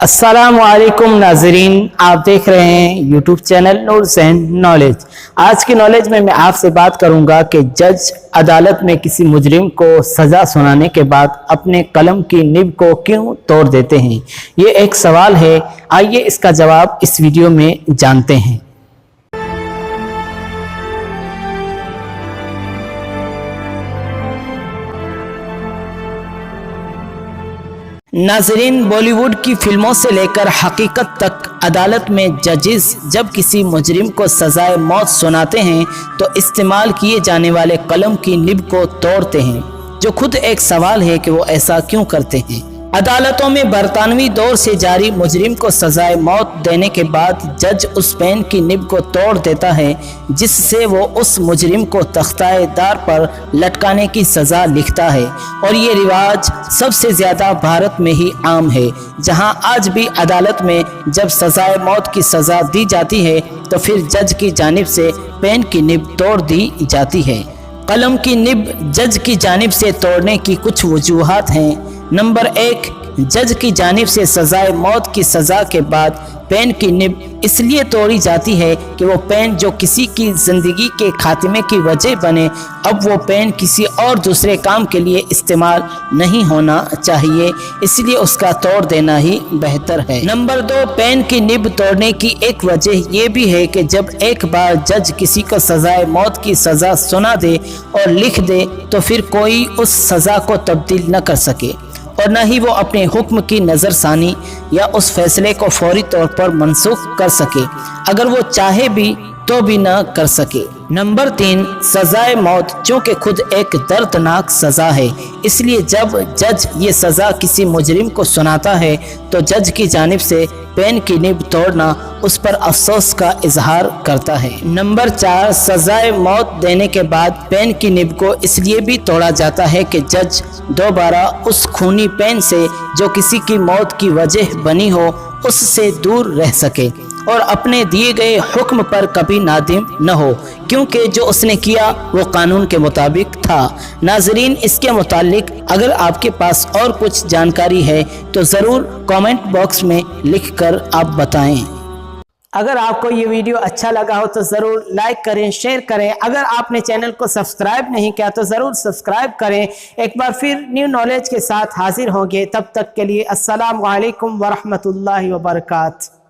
अस्सलाम वालेकुम नाजरीन, आप देख रहे हैं यूट्यूब चैनल नूर हुसैन नॉलेज। आज की नॉलेज में मैं आपसे बात करूंगा कि जज अदालत में किसी मुजरिम को सज़ा सुनाने के बाद अपने कलम की निब को क्यों तोड़ देते हैं। ये एक सवाल है, आइए इसका जवाब इस वीडियो में जानते हैं। नाजरीन, बॉलीवुड की फिल्मों से लेकर हकीकत तक अदालत में जजेस जब किसी मुजरिम को सजाए मौत सुनाते हैं तो इस्तेमाल किए जाने वाले कलम की निब को तोड़ते हैं, जो खुद एक सवाल है कि वो ऐसा क्यों करते हैं। अदालतों में बरतानवी दौर से जारी मुजरिम को सजाए मौत देने के बाद जज उस पेन की निब को तोड़ देता है जिससे वो उस मुजरिम को तख्ताए दार पर लटकाने की सज़ा लिखता है। और ये रिवाज सबसे ज़्यादा भारत में ही आम है, जहां आज भी अदालत में जब सजाए मौत की सज़ा दी जाती है तो फिर जज की जानिब से पेन की निब तोड़ दी जाती है। कलम की निब जज की जानिब से तोड़ने की कुछ वजूहात हैं। नंबर 1, जज की जानिब से सजाए मौत की सज़ा के बाद पेन की निब इसलिए तोड़ी जाती है कि वो पेन जो किसी की ज़िंदगी के खात्मे की वजह बने, अब वो पेन किसी और दूसरे काम के लिए इस्तेमाल नहीं होना चाहिए, इसलिए उसका तोड़ देना ही बेहतर है। नंबर 2, पेन की निब तोड़ने की एक वजह ये भी है कि जब एक बार जज किसी को सजाए मौत की सज़ा सुना दे और लिख दे तो फिर कोई उस सज़ा को तब्दील न कर सके और न ही वो अपने हुक्म की नज़रसानी या उस फैसले को फौरी तौर पर मनसूख कर सके, अगर वो चाहे भी तो भी न कर सके। नंबर 3, सजाए मौत चूँकि खुद एक दर्दनाक सज़ा है, इसलिए जब जज ये सज़ा किसी मुजरिम को सुनाता है तो जज की जानिब से पेन की निब तोड़ना उस पर अफसोस का इजहार करता है। नंबर 4, सजाए मौत देने के बाद पेन की निब को इसलिए भी तोड़ा जाता है कि जज दोबारा उस खूनी पेन से जो किसी की मौत की वजह बनी हो उससे दूर रह सके और अपने दिए गए हुक्म पर कभी नादिम न हो, क्योंकि जो उसने किया वो कानून के मुताबिक था। नाजरीन, इसके मुतालिक अगर आपके पास और कुछ जानकारी है तो ज़रूर कमेंट बॉक्स में लिखकर आप बताएं। अगर आपको ये वीडियो अच्छा लगा हो तो ज़रूर लाइक करें, शेयर करें। अगर आपने चैनल को सब्सक्राइब नहीं किया तो ज़रूर सब्सक्राइब करें। एक बार फिर न्यू नॉलेज के साथ हाजिर होंगे, तब तक के लिए अस्सलाम वालेकुम वरहमतुल्लाहि वबरकातुहू।